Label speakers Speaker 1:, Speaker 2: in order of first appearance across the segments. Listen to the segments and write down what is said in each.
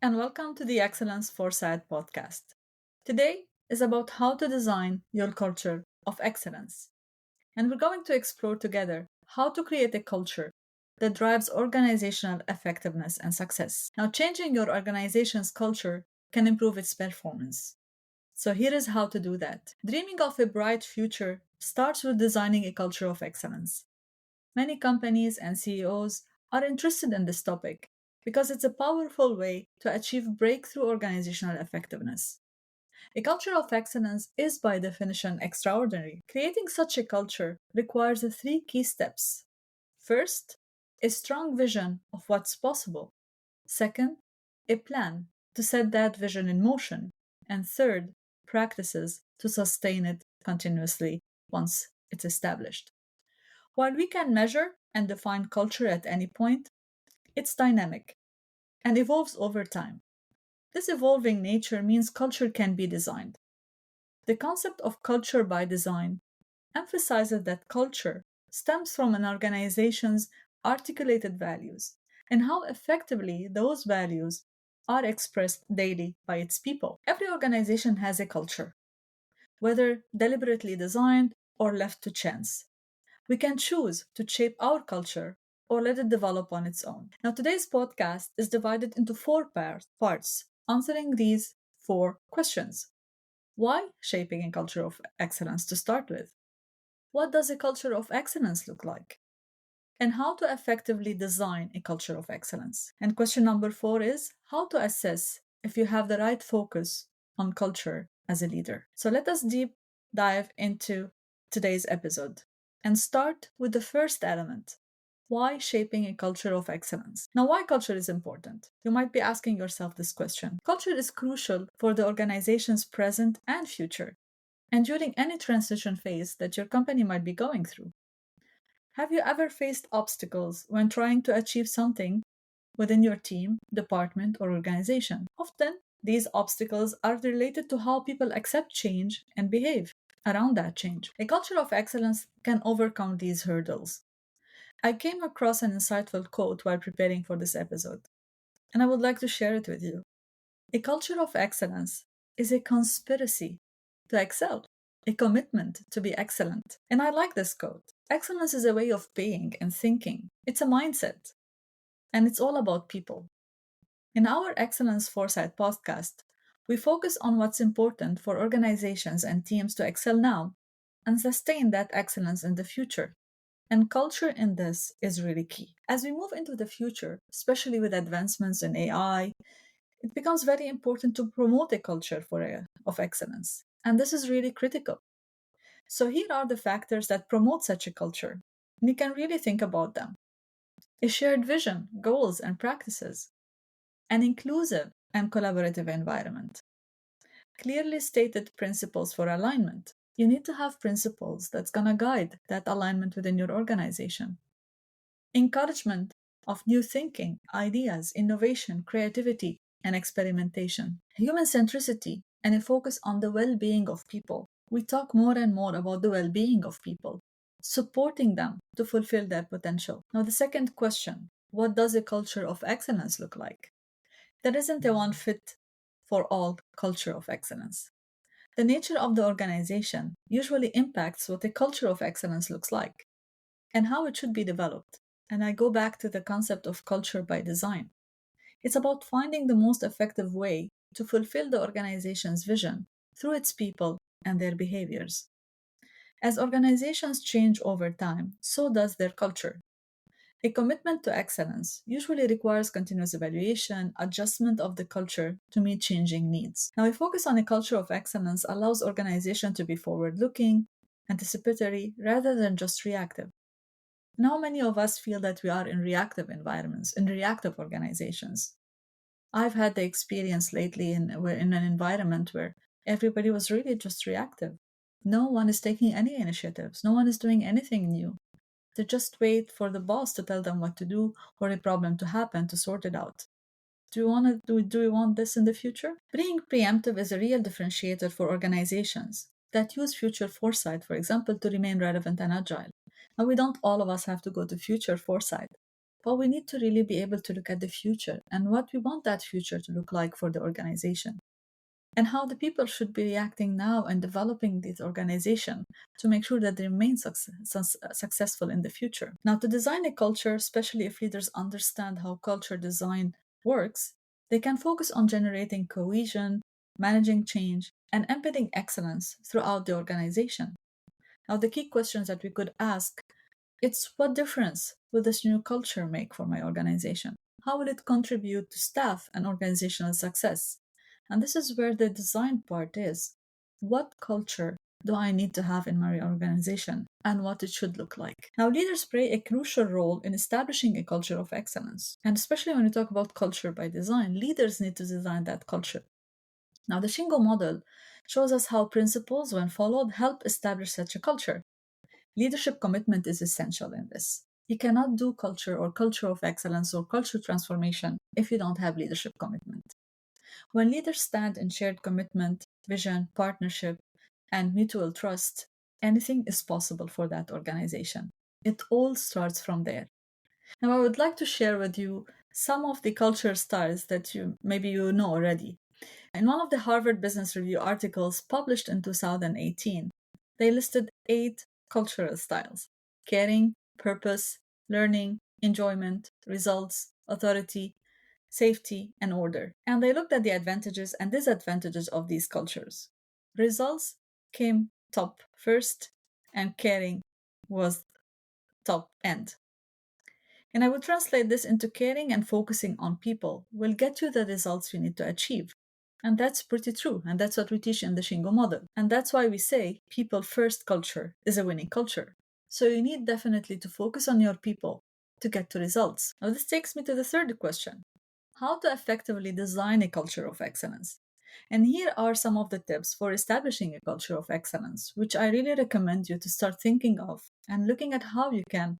Speaker 1: and welcome to the Excellence Foresight Podcast. Today is about how to design your culture of excellence. And we're going to explore together how to create a culture that drives organizational effectiveness and success. Now, changing your organization's culture can improve its performance. So, here is how to do that. Dreaming of a bright future starts with designing a culture of excellence. Many companies and CEOs are interested in this topic because it's a powerful way to achieve breakthrough organizational effectiveness. A culture of excellence is, by definition, extraordinary. Creating such a culture requires three key steps. First, a strong vision of what's possible. Second, a plan to set that vision in motion. And third, practices to sustain it continuously once it's established. While we can measure and define culture at any point, it's dynamic and evolves over time. This evolving nature means culture can be designed. The concept of culture by design emphasizes that culture stems from an organization's articulated values and how effectively those values are expressed daily by its people. Every organization has a culture, whether deliberately designed or left to chance. We can choose to shape our culture or let it develop on its own. Now, today's podcast is divided into four parts, answering these four questions. Why shaping a culture of excellence to start with? What does a culture of excellence look like? And how to effectively design a culture of excellence? And question number 4 is how to assess if you have the right focus on culture as a leader. So let us deep dive into today's episode and start with the first element. Why shaping a culture of excellence? Now, why culture is important? You might be asking yourself this question. Culture is crucial for the organization's present and future, and during any transition phase that your company might be going through. Have you ever faced obstacles when trying to achieve something within your team, department, or organization? Often, these obstacles are related to how people accept change and behave around that change. A culture of excellence can overcome these hurdles. I came across an insightful quote while preparing for this episode, and I would like to share it with you. A culture of excellence is a conspiracy to excel, a commitment to be excellent. And I like this quote. Excellence is a way of being and thinking. It's a mindset, and it's all about people. In our Excellence Foresight podcast, we focus on what's important for organizations and teams to excel now and sustain that excellence in the future. And culture in this is really key. As we move into the future, especially with advancements in AI, it becomes very important to promote a culture of excellence. And this is really critical. So here are the factors that promote such a culture. And you can really think about them. A shared vision, goals, and practices. An inclusive and collaborative environment. Clearly stated principles for alignment. You need to have principles that's going to guide that alignment within your organization. Encouragement of new thinking, ideas, innovation, creativity, and experimentation. Human centricity and a focus on the well being of people. We talk more and more about the well being of people, supporting them to fulfill their potential. Now, the second question, what does a culture of excellence look like? There isn't a one fit for all culture of excellence. The nature of the organization usually impacts what a culture of excellence looks like and how it should be developed. And I go back to the concept of culture by design. It's about finding the most effective way to fulfill the organization's vision through its people and their behaviors. As organizations change over time, so does their culture. A commitment to excellence usually requires continuous evaluation, adjustment of the culture to meet changing needs. Now, a focus on a culture of excellence allows organization to be forward-looking, anticipatory, rather than just reactive. Now, many of us feel that we are in reactive environments, in reactive organizations. I've had the experience lately we're in an environment where everybody was really just reactive. No one is taking any initiatives. No one is doing anything new. They just wait for the boss to tell them what to do or a problem to happen to sort it out. Do we want this in the future? Being preemptive is a real differentiator for organizations that use future foresight, for example, to remain relevant and agile. Now, we don't all of us have to go to future foresight, but we need to really be able to look at the future and what we want that future to look like for the organization, and how the people should be reacting now and developing this organization to make sure that they remain successful in the future. Now, to design a culture, especially if leaders understand how culture design works, they can focus on generating cohesion, managing change, and embedding excellence throughout the organization. Now, the key questions that we could ask, it's what difference will this new culture make for my organization? How will it contribute to staff and organizational success? And this is where the design part is. What culture do I need to have in my organization and what it should look like? Now, leaders play a crucial role in establishing a culture of excellence. And especially when we talk about culture by design, leaders need to design that culture. Now, the Shingo model shows us how principles, when followed, help establish such a culture. Leadership commitment is essential in this. You cannot do culture or culture of excellence or culture transformation if you don't have leadership commitment. When leaders stand in shared commitment, vision, partnership, and mutual trust, anything is possible for that organization. It all starts from there. Now, I would like to share with you some of the culture styles that maybe you know already. In one of the Harvard Business Review articles published in 2018, they listed 8 cultural styles: caring, purpose, learning, enjoyment, results, authority, safety, and order. And they looked at the advantages and disadvantages of these cultures. Results came top first, and caring was top end. And I will translate this into caring and focusing on people will get you the results you need to achieve. And that's pretty true. And that's what we teach in the Shingo model. And that's why we say people first culture is a winning culture. So you need definitely to focus on your people to get to results. Now, this takes me to the third question: how to effectively design a culture of excellence. And here are some of the tips for establishing a culture of excellence, which I really recommend you to start thinking of and looking at how you can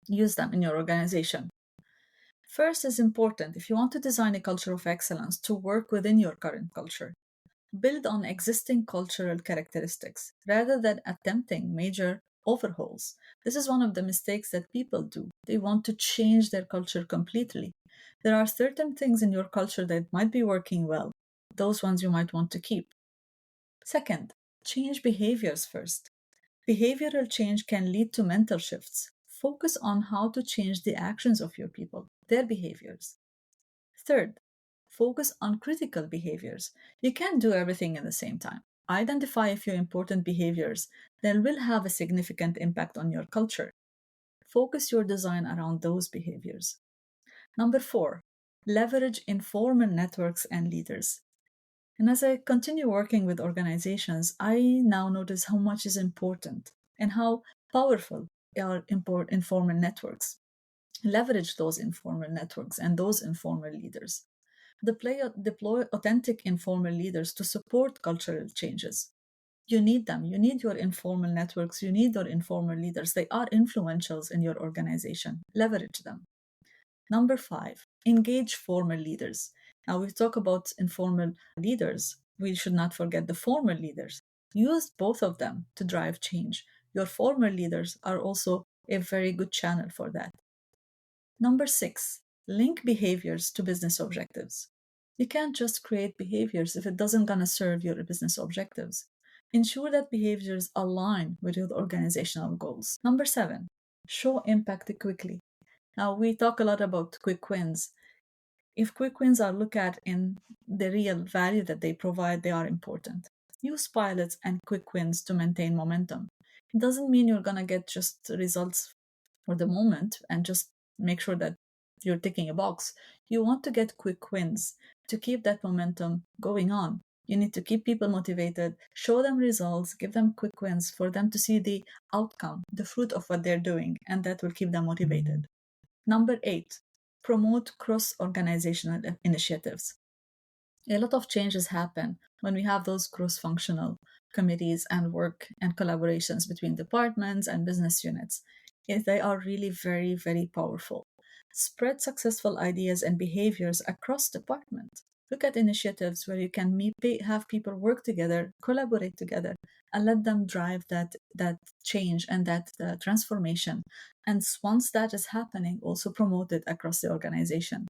Speaker 1: use them in your organization. First is important if you want to design a culture of excellence to work within your current culture. Build on existing cultural characteristics rather than attempting major overhauls. This is one of the mistakes that people do. They want to change their culture completely. There are certain things in your culture that might be working well. Those ones you might want to keep. Second, change behaviors first. Behavioral change can lead to mental shifts. Focus on how to change the actions of your people, their behaviors. Third, focus on critical behaviors. You can't do everything at the same time. Identify a few important behaviors that will have a significant impact on your culture. Focus your design around those behaviors. Number 4, leverage informal networks and leaders. And as I continue working with organizations, I now notice how much is important and how powerful are informal networks. Leverage those informal networks and those informal leaders. Deploy authentic informal leaders to support cultural changes. You need them. You need your informal networks. You need your informal leaders. They are influentials in your organization. Leverage them. Number 5, engage formal leaders. Now, we talk about informal leaders. We should not forget the formal leaders. Use both of them to drive change. Your formal leaders are also a very good channel for that. Number 6, link behaviors to business objectives. You can't just create behaviors if it doesn't gonna serve your business objectives. Ensure that behaviors align with your organizational goals. Number 7, show impact quickly. Now, we talk a lot about quick wins. If quick wins are looked at in the real value that they provide, they are important. Use pilots and quick wins to maintain momentum. It doesn't mean you're going to get just results for the moment and just make sure that you're ticking a box. You want to get quick wins to keep that momentum going on. You need to keep people motivated, show them results, give them quick wins for them to see the outcome, the fruit of what they're doing, and that will keep them motivated. Number 8, promote cross-organizational initiatives. A lot of changes happen when we have those cross-functional committees and work and collaborations between departments and business units. They are really very, very powerful. Spread successful ideas and behaviors across departments. Look at initiatives where you can have people work together, collaborate together, and let them drive that change and that transformation. And once that is happening, also promote it across the organization.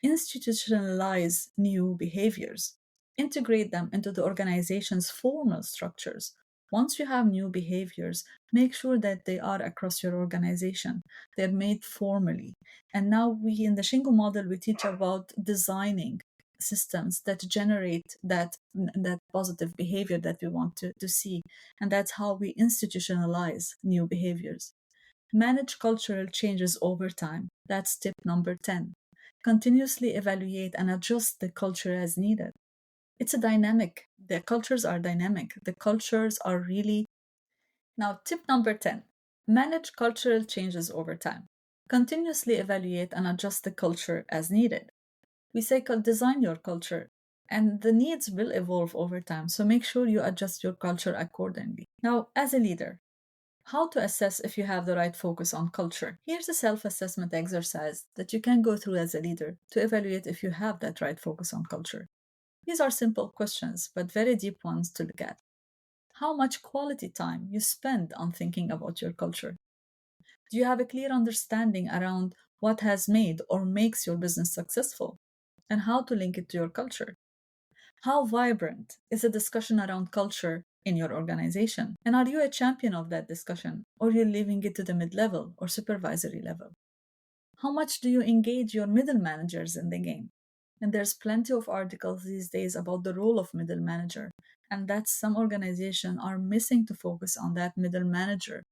Speaker 1: Institutionalize new behaviors, integrate them into the organization's formal structures. Once you have new behaviors, make sure that they are across your organization. They're made formally. And now we, in the Shingo model, we teach about designing systems that generate that positive behavior that we want to see. And that's how we institutionalize new behaviors. Manage cultural changes over time. That's tip number 10. Continuously evaluate and adjust the culture as needed. It's a dynamic. The cultures are dynamic. The cultures are really. Now, tip number 10. Manage cultural changes over time. Continuously evaluate and adjust the culture as needed. We say design your culture, and the needs will evolve over time. So make sure you adjust your culture accordingly. Now, as a leader, how to assess if you have the right focus on culture. Here's a self assessment exercise that you can go through as a leader to evaluate if you have that right focus on culture. These are simple questions, but very deep ones to look at. How much quality time you spend on thinking about your culture? Do you have a clear understanding around what has made or makes your business successful and how to link it to your culture? How vibrant is a discussion around culture in your organization? And are you a champion of that discussion, or you're leaving it to the mid-level or supervisory level? How much do you engage your middle managers in the game? And there's plenty of articles these days about the role of middle manager, and that some organizations are missing to focus on that middle manager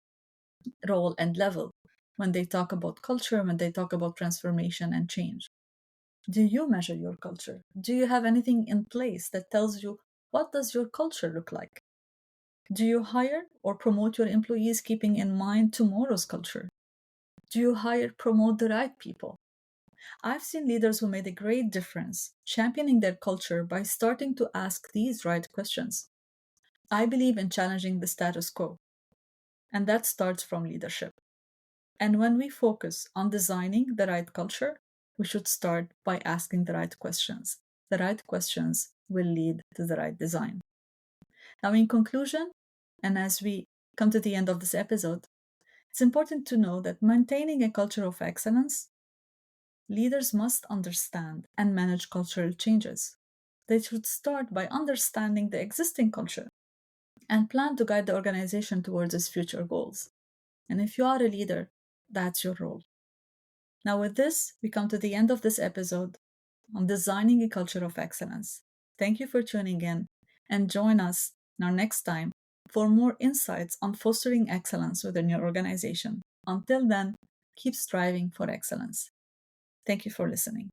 Speaker 1: role and level when they talk about culture, when they talk about transformation and change. Do you measure your culture? Do you have anything in place that tells you what does your culture look like? Do you hire or promote your employees keeping in mind tomorrow's culture? Do you promote the right people? I've seen leaders who made a great difference championing their culture by starting to ask these right questions. I believe in challenging the status quo, and that starts from leadership. And when we focus on designing the right culture, we should start by asking the right questions. The right questions will lead to the right design. Now, in conclusion, and as we come to the end of this episode, it's important to know that maintaining a culture of excellence, leaders must understand and manage cultural changes. They should start by understanding the existing culture and plan to guide the organization towards its future goals. And if you are a leader, that's your role. Now, with this, we come to the end of this episode on designing a culture of excellence. Thank you for tuning in, and join us now next time for more insights on fostering excellence within your organization. Until then, keep striving for excellence. Thank you for listening.